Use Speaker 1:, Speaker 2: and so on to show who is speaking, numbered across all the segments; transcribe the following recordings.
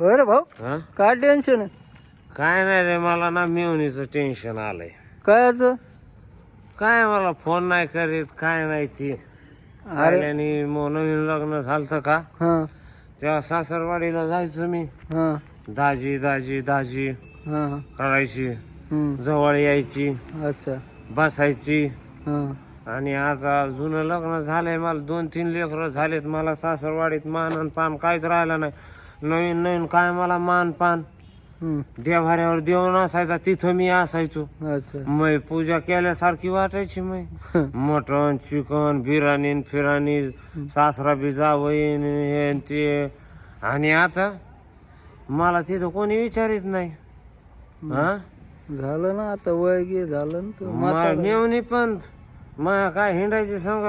Speaker 1: अरे भाऊ
Speaker 2: हा
Speaker 1: काय टेन्शन आहे
Speaker 2: काय नाही रे, मला ना मिळवणीचं टेन्शन आलंय.
Speaker 1: कायचं?
Speaker 2: काय मला फोन नाही करीत, काय नाही ती.
Speaker 1: अरे
Speaker 2: आणि नवीन लग्न झालं का
Speaker 1: हा
Speaker 2: तेव्हा सासरवाडीला जायचं मी.
Speaker 1: हा
Speaker 2: दाजी दाजी दाजी
Speaker 1: हा
Speaker 2: करायची,
Speaker 1: हम्म.
Speaker 2: जवळ यायची,
Speaker 1: अच्छा
Speaker 2: बसायची.
Speaker 1: हा
Speaker 2: आणि आता जुनं लग्न झालंय, मला 2-3 लेकरं झालेत. मला सासरवाडीत मान आणि पान काहीच राहिलं नाही. नवीन नवीन काय मला मान पान.
Speaker 1: हम्म.
Speaker 2: देवाऱ्यावर देऊन असायचा, तिथं मी असायचो.
Speaker 1: अच्छा
Speaker 2: मै पूजा केल्यासारखी वाटायची. मै मटण चिकन बिर्याणी फिराणी, सासरा बी जावईन हे न ते. आणि आता मला तिथं कोणी विचारित नाही. हा
Speaker 1: झालं ना आता वय गे झालं ना तू म्हातारा.
Speaker 2: मेवणी पण माया काय हिंडायची संग.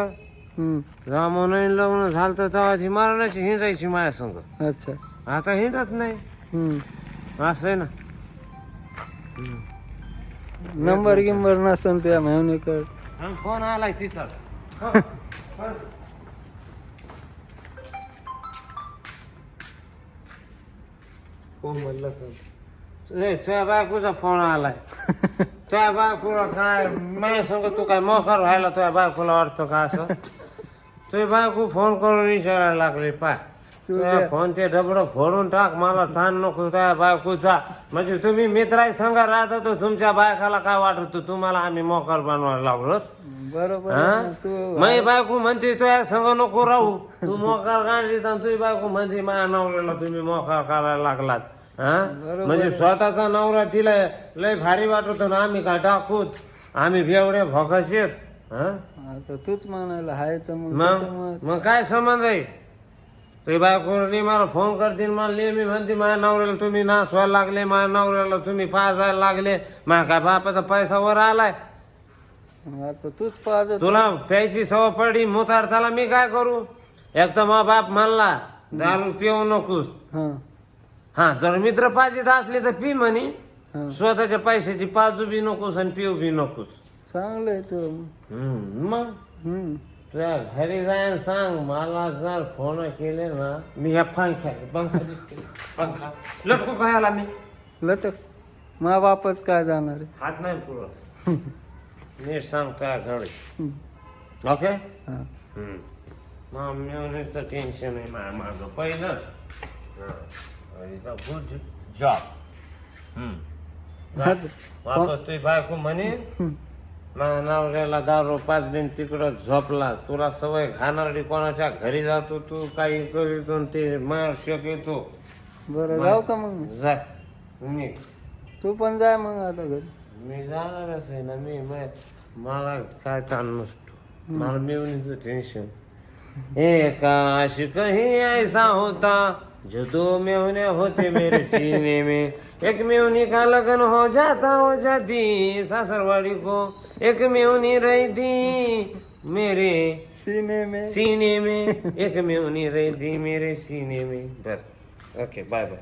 Speaker 1: हम्म.
Speaker 2: जेव्हा नवीन लग्न झालं तर तेव्हा ती मारण्याची हिंडायची माया संग.
Speaker 1: अच्छा
Speaker 2: आता हिंडत नाही.
Speaker 1: हम्म.
Speaker 2: असं आहे ना.
Speaker 1: नंबर गिंबर नसन त्या मेहनीकड.
Speaker 2: आणि फोन आलाय तिथं. कोण म्हणलं तुझ्या बायकोचा फोन आलाय. तुझ्या बायकोला काय माझ्या संग तू काय मोकार व्हायला तुझ्या बायकोला वाटतं का असं? तुझी बायको फोन करून विचारायला लागली. पाय तुझ्या फोन ते डबडं फोडून टाक, मला ताण नको तुझ्या बायकोचा. म्हणजे तुम्ही मित्राई संग राहता तर तुमच्या बायकाला काय वाटत तुम्हाला आम्ही मोकार बनवायला लागलो?
Speaker 1: बरोबर
Speaker 2: हा?
Speaker 1: आहे ना, तू
Speaker 2: माझी बायको म्हणते तुझ्या संग नको राहू, तू मोकार काढली. तुझी बायको म्हणते माझ्या नवऱ्याला तुम्ही मोकार करायला लागलात. हा म्हणजे स्वतःचा नवरा तिला लय भारी वाटत ना, आम्ही काय टाकूत, आम्ही बेवडे भोकाश येत.
Speaker 1: आता तूच म्हणायला हाय तर मग
Speaker 2: मग
Speaker 1: त्याच्यामुळे-
Speaker 2: मग काय संबंध आहे? तुझी बायको मला फोन करतील, मला नेहमी म्हणते माझ्या नवऱ्याला तुम्ही नाचवायला लागले, माझ्या नवऱ्याला तुम्ही पाजायला लागले. माझ्या काय बापाचा पैसा वर आलाय?
Speaker 1: आता तूच पाहत
Speaker 2: तुला प्यायची सवय पडली मुतारताला, मी काय करू? एक तर मा बाप म्हणला दारू पिऊ नकोस.
Speaker 1: हा
Speaker 2: हा जर मित्र पाहिजे असले तर पी म्हणे,
Speaker 1: हा
Speaker 2: स्वतःच्या पैशाची पाजू बी नकोस आणि पिऊ बी नकोस.
Speaker 1: चांगलं आहे तू.
Speaker 2: मग
Speaker 1: हम्म.
Speaker 2: तुझ्या घरी जायला सांग, मला जर फोन केले ना, मी ह्या पंखा लटकू खायला मी
Speaker 1: लटक मा बापच काय जाणार आहे.
Speaker 2: हात नाही पुरं. नीट सांग तुझ्या घरी.
Speaker 1: हम्म.
Speaker 2: ओके.
Speaker 1: हा
Speaker 2: मग मिळवण्याचं टेन्शन आहे माझ्या मागं पहिलं. Good job. वापस तुझी बायको म्हणे माझ्या नवऱ्याला दारू पाजली तिकडं झोपला. तुला सवय घाणारडी कोणाच्या घरी जातो तू, काही करीतो ते मार शक येतो.
Speaker 1: बरं जाऊ का मग?
Speaker 2: जा मी
Speaker 1: तू पण जाय मग आता घरी.
Speaker 2: मी जाणारच आहे ना. मला काय ताण नसतो. मला मिळवणीचं टेन्शन. एक आशिक ही ऐसा होता जो 2 मेवने होते मेरे सीने में. एक मेवनी का लगन हो जाती सासरवाड़ी को. एक मेवनी रही थी मेरे
Speaker 1: सीने
Speaker 2: में. एक मेवनी रही थी मेरे सीने में. बस ओके बाय बाय.